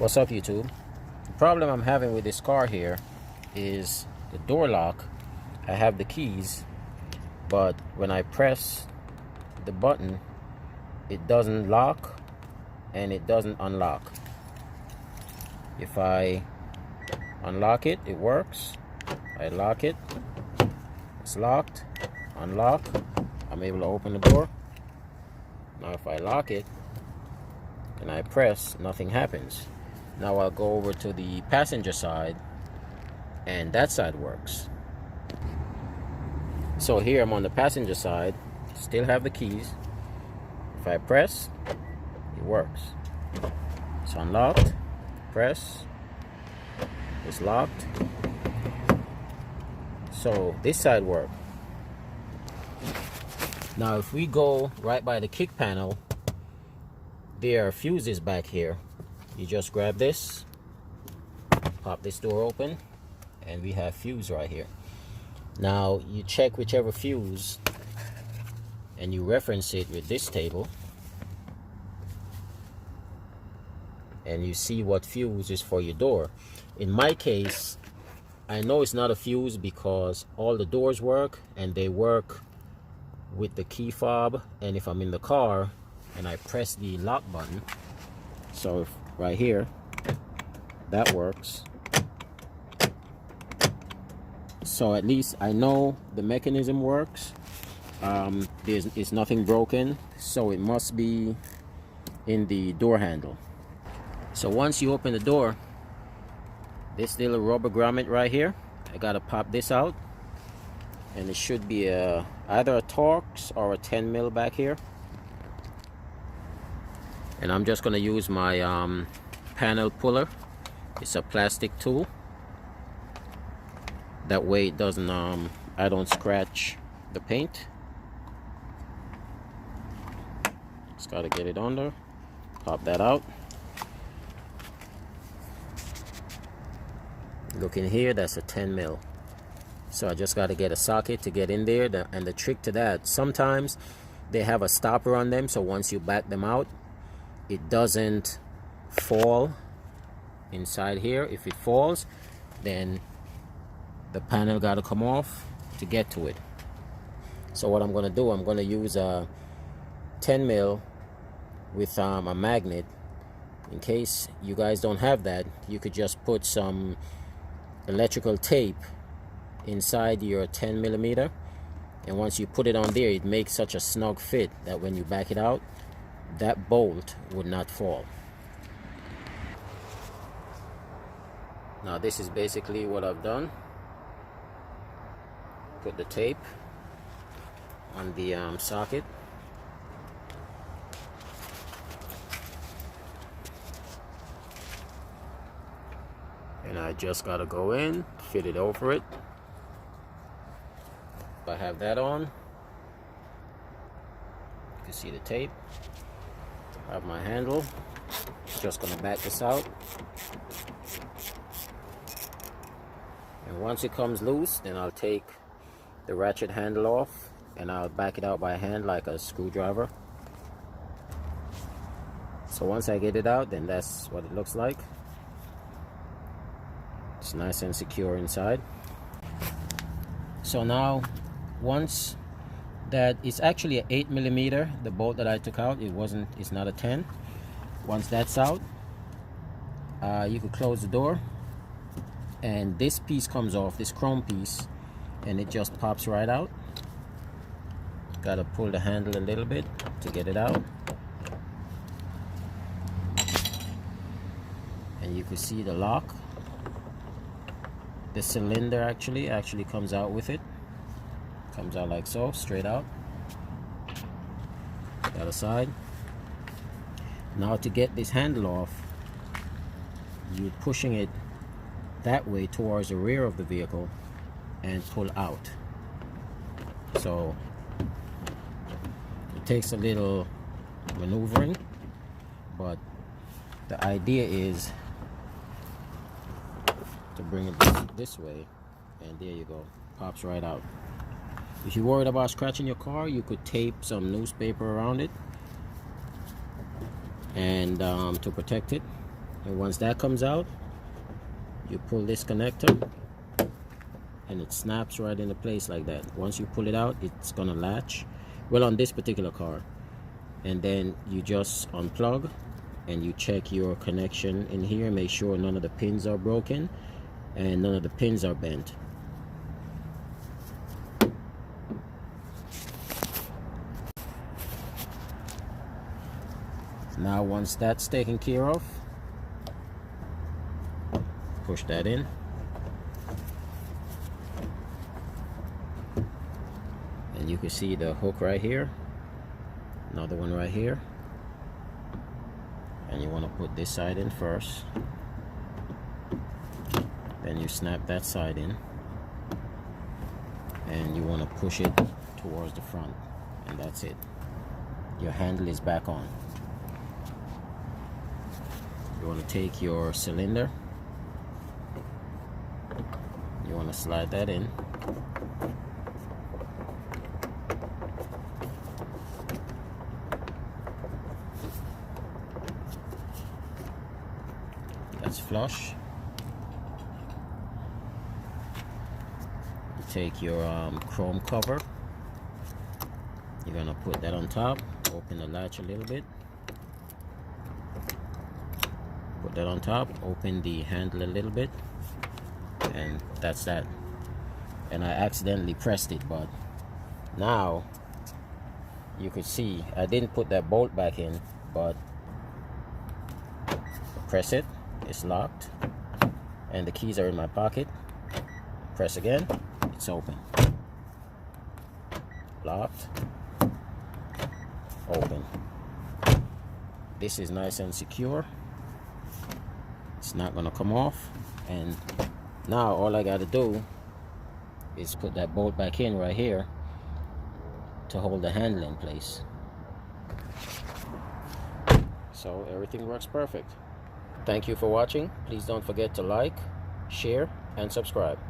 What's up, YouTube? The problem I'm having with this car here is the door lock. I have the keys, but when I press the button, it doesn't lock and it doesn't unlock. If I unlock it, it works. I lock it, it's locked. Unlock, I'm able to open the door. Now if I lock it and I press, nothing happens. Now I'll go over to the passenger side, and that side works. So here I'm on the passenger side, still have the keys. If I press, it works. It's unlocked, press, it's locked. So this side worked. Now if we go right by the kick panel, there are fuses back here. You just grab this, pop this door open, and we have fuse right here. Now you check whichever fuse and you reference it with this table, and you see what fuse is for your door. In my case, I know it's not a fuse because all the doors work, and they work with the key fob. And if I'm in the car and I press the lock button, so if right here, that works. So at least I know the mechanism works. There's nothing broken, so it must be in the door handle. So once you open the door, this little rubber grommet right here, I gotta pop this out, and it should be either a Torx or a 10 mil back here. And I'm just gonna use my panel puller. It's a plastic tool. That way it doesn't I don't scratch the paint. Just gotta get it under, pop that out. Look in here, that's a 10 mil. So I just gotta get a socket to get in there. And the trick to that, sometimes they have a stopper on them, so once you back them out, it doesn't fall inside here. If it falls, then the panel got to come off to get to it. So what I'm going to do, I'm going to use a 10 mil with a magnet. In case you guys don't have that, you could just put some electrical tape inside your 10 millimeter, and once you put it on there, it makes such a snug fit that when you back it out, that bolt would not fall. Now this is basically what I've done. Put the tape on the socket. And I just gotta go in, fit it over it. I have that on. You can see the tape. I have my handle. Just gonna back this out, and once it comes loose, then I'll take the ratchet handle off and I'll back it out by hand like a screwdriver. So once I get it out, then that's what it looks like. It's nice and secure inside. So now, once that, it's actually an 8 millimeter, the bolt that I took out, it's not a 10. Once that's out, you could close the door, and this piece comes off, this chrome piece, and it just pops right out. Gotta pull the handle a little bit to get it out, and you can see the lock. The cylinder actually comes out with it. Comes out like so, straight out. The other side. Now to get this handle off, you're pushing it that way towards the rear of the vehicle and pull out. So it takes a little maneuvering, but the idea is to bring it this way, and there you go, pops right out. If you're worried about scratching your car, you could tape some newspaper around it and to protect it. And once that comes out, you pull this connector and it snaps right into place like that. Once you pull it out, it's gonna latch. Well, on this particular car. And then you just unplug and you check your connection in here, make sure none of the pins are broken and none of the pins are bent. Now once that's taken care of, push that in. And you can see the hook right here, another one right here. And you want to put this side in first. Then you snap that side in. And you want to push it towards the front. And that's it. Your handle is back on. You want to take your cylinder. You want to slide that in. That's flush. You take your chrome cover. You're gonna put that on top. Open the latch a little bit. Put that on top. Open the handle a little bit, and that's that. And I accidentally pressed it, but now you could see I didn't put that bolt back in, but press it. It's locked and the keys are in my pocket. Press again, it's open. Locked, open. This is nice and secure. It's not gonna come off. And now all I gotta do is put that bolt back in right here to hold the handle in place. So everything works perfect. Thank you for watching. Please don't forget to like, share, and subscribe.